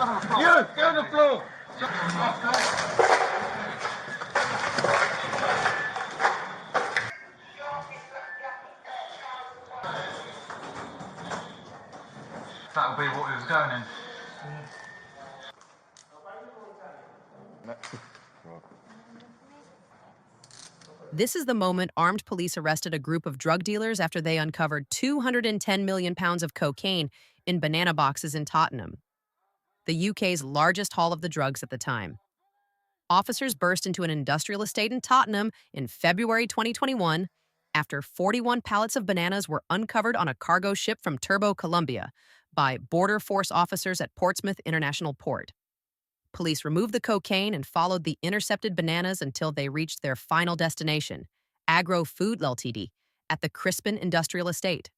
You, get on the floor. That'll be what we was going in. This is the moment armed police arrested a group of drug dealers after they uncovered 210 million pounds of cocaine in banana boxes in Tottenham, the UK's largest haul of the drugs at the time. Officers burst into an industrial estate in Tottenham in February 2021 after 41 pallets of bananas were uncovered on a cargo ship from Colombia by Border Force officers at Portsmouth International Port. Police removed the cocaine and followed the intercepted bananas until they reached their final destination, Agro Food Ltd, at the Crispin Industrial Estate.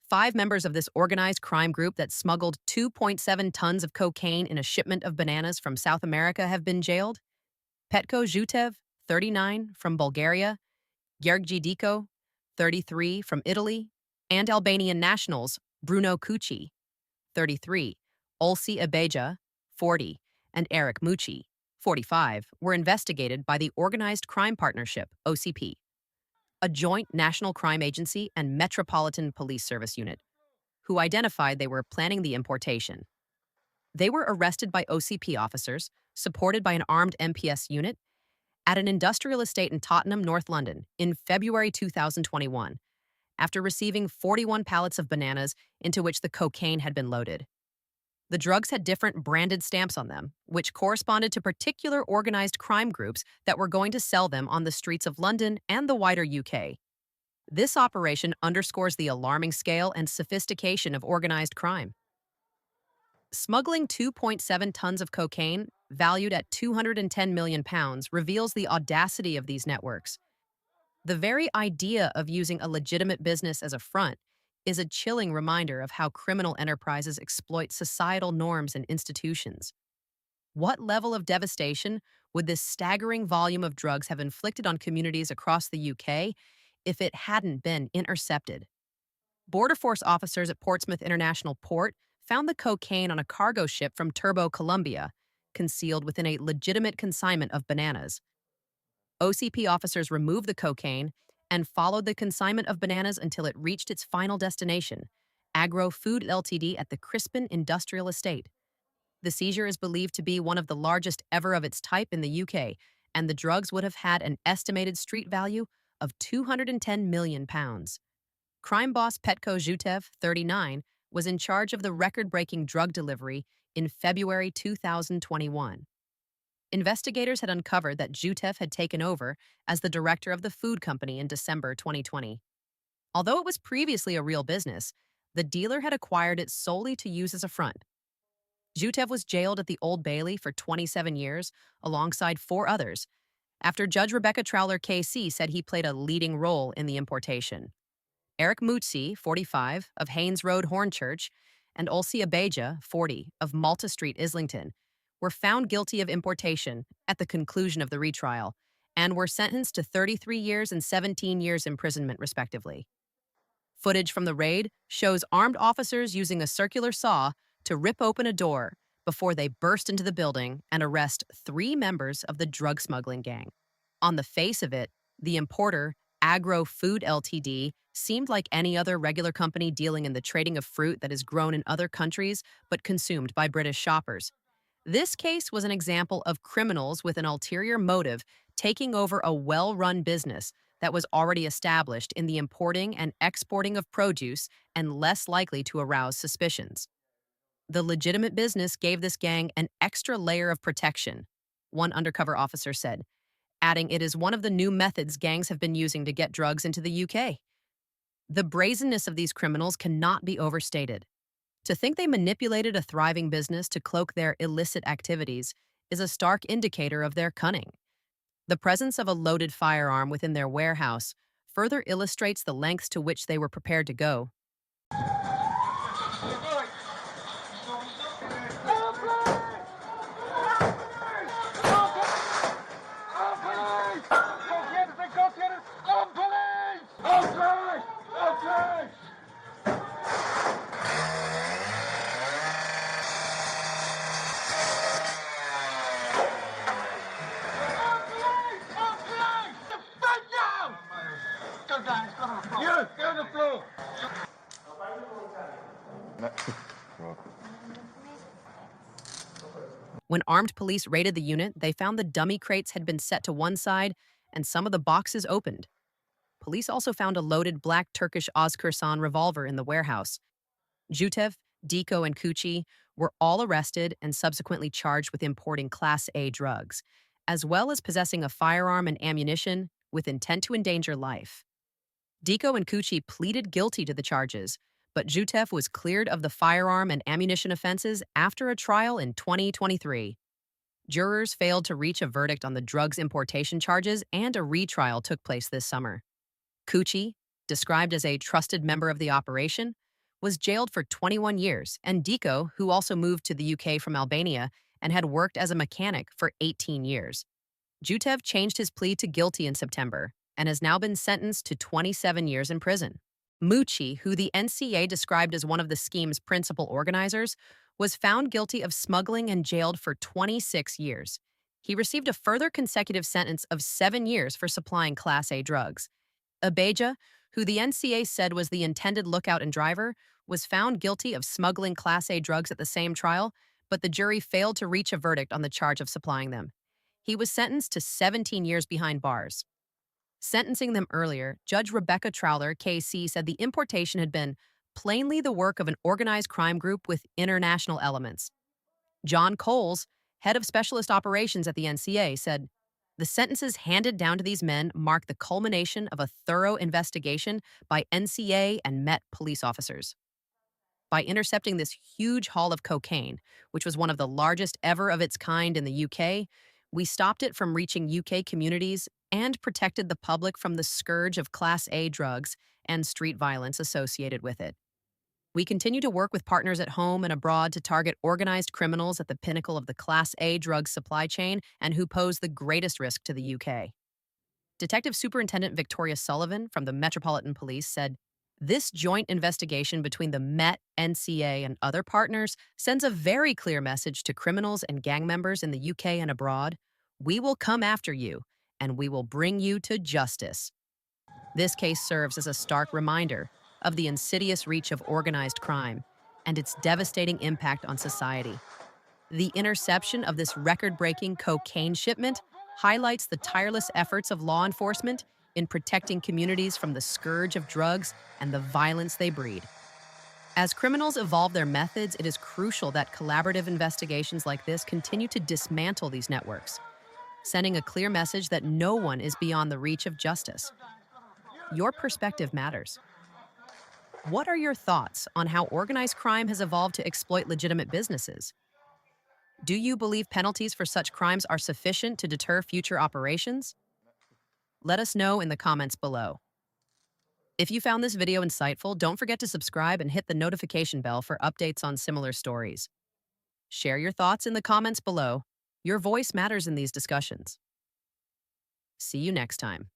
5 members of this organized crime group that smuggled 2.7 tons of cocaine in a shipment of bananas from South America have been jailed. Petko Zhutev, 39, from Bulgaria, Gergi Diko, 33, from Italy, and Albanian nationals Bruno Cucci, 33, Olsi Abeja, 40, and Eric Mucci, 45, were investigated by the Organized Crime Partnership, OCP, a joint national crime agency and Metropolitan Police Service unit, who identified they were planning the importation. They were arrested by OCP officers, supported by an armed MPS unit, at an industrial estate in Tottenham, North London, in February 2021, after receiving 41 pallets of bananas into which the cocaine had been loaded. The drugs had different branded stamps on them, which corresponded to particular organized crime groups that were going to sell them on the streets of London and the wider UK. This operation underscores the alarming scale and sophistication of organized crime. Smuggling 2.7 tons of cocaine, valued at 210 million pounds, reveals the audacity of these networks. The very idea of using a legitimate business as a front is a chilling reminder of how criminal enterprises exploit societal norms and institutions. What level of devastation would this staggering volume of drugs have inflicted on communities across the UK if it hadn't been intercepted? Border Force officers at Portsmouth International Port found the cocaine on a cargo ship from Colombia, concealed within a legitimate consignment of bananas. OCP officers removed the cocaine and followed the consignment of bananas until it reached its final destination, Agro Food Ltd at the Crispin Industrial Estate. The seizure is believed to be one of the largest ever of its type in the UK, and the drugs would have had an estimated street value of 210 million pounds. Crime boss Petko Zhutev, 39, was in charge of the record-breaking drug delivery in February 2021. Investigators had uncovered that Zhutev had taken over as the director of the food company in December 2020. Although it was previously a real business, the dealer had acquired it solely to use as a front. Zhutev was jailed at the Old Bailey for 27 years, alongside 4 others, after Judge Rebecca Trowler KC said he played a leading role in the importation. Eric Mucci, 45, of Haynes Road, Hornchurch, and Olsi Abeja, 40, of Malta Street, Islington, were found guilty of importation at the conclusion of the retrial and were sentenced to 33 years and 17 years imprisonment, respectively. Footage from the raid shows armed officers using a circular saw to rip open a door before they burst into the building and arrest 3 members of the drug smuggling gang. On the face of it, the importer, Agro Food Ltd, seemed like any other regular company dealing in the trading of fruit that is grown in other countries but consumed by British shoppers. This case was an example of criminals with an ulterior motive taking over a well-run business that was already established in the importing and exporting of produce and less likely to arouse suspicions. The legitimate business gave this gang an extra layer of protection, one undercover officer said, adding it is one of the new methods gangs have been using to get drugs into the UK. The brazenness of these criminals cannot be overstated. To think they manipulated a thriving business to cloak their illicit activities is a stark indicator of their cunning. The presence of a loaded firearm within their warehouse further illustrates the lengths to which they were prepared to go. When armed police raided the unit, they found the dummy crates had been set to one side and some of the boxes opened. Police also found a loaded black Turkish Özkursan revolver in the warehouse. Jutev, Diko, and Kuchi were all arrested and subsequently charged with importing Class A drugs, as well as possessing a firearm and ammunition with intent to endanger life. Diko and Kuchi pleaded guilty to the charges, but Jutev was cleared of the firearm and ammunition offenses after a trial in 2023. Jurors failed to reach a verdict on the drugs importation charges, and a retrial took place this summer. Kuchi, described as a trusted member of the operation, was jailed for 21 years, and Diko, who also moved to the UK from Albania and had worked as a mechanic for 18 years. Jutev changed his plea to guilty in September and has now been sentenced to 27 years in prison. Muchi, who the NCA described as one of the scheme's principal organizers, was found guilty of smuggling and jailed for 26 years. He received a further consecutive sentence of 7 years for supplying Class A drugs. Abeja, who the NCA said was the intended lookout and driver, was found guilty of smuggling Class A drugs at the same trial, but the jury failed to reach a verdict on the charge of supplying them. He was sentenced to 17 years behind bars. Sentencing them earlier, Judge Rebecca Trowler, KC, said the importation had been plainly the work of an organized crime group with international elements. John Coles, head of specialist operations at the NCA, said, "The sentences handed down to these men mark the culmination of a thorough investigation by NCA and Met police officers. By intercepting this huge haul of cocaine, which was one of the largest ever of its kind in the UK, we stopped it from reaching UK communities and protected the public from the scourge of Class A drugs and street violence associated with it. We continue to work with partners at home and abroad to target organized criminals at the pinnacle of the Class A drug supply chain and who pose the greatest risk to the UK." Detective Superintendent Victoria Sullivan from the Metropolitan Police said, "This joint investigation between the Met, NCA, and other partners sends a very clear message to criminals and gang members in the UK and abroad. We will come after you, and we will bring you to justice." This case serves as a stark reminder of the insidious reach of organized crime and its devastating impact on society. The interception of this record-breaking cocaine shipment highlights the tireless efforts of law enforcement in protecting communities from the scourge of drugs and the violence they breed. As criminals evolve their methods, it is crucial that collaborative investigations like this continue to dismantle these networks, sending a clear message that no one is beyond the reach of justice. Your perspective matters. What are your thoughts on how organized crime has evolved to exploit legitimate businesses? Do you believe penalties for such crimes are sufficient to deter future operations? Let us know in the comments below. If you found this video insightful, don't forget to subscribe and hit the notification bell for updates on similar stories. Share your thoughts in the comments below. Your voice matters in these discussions. See you next time.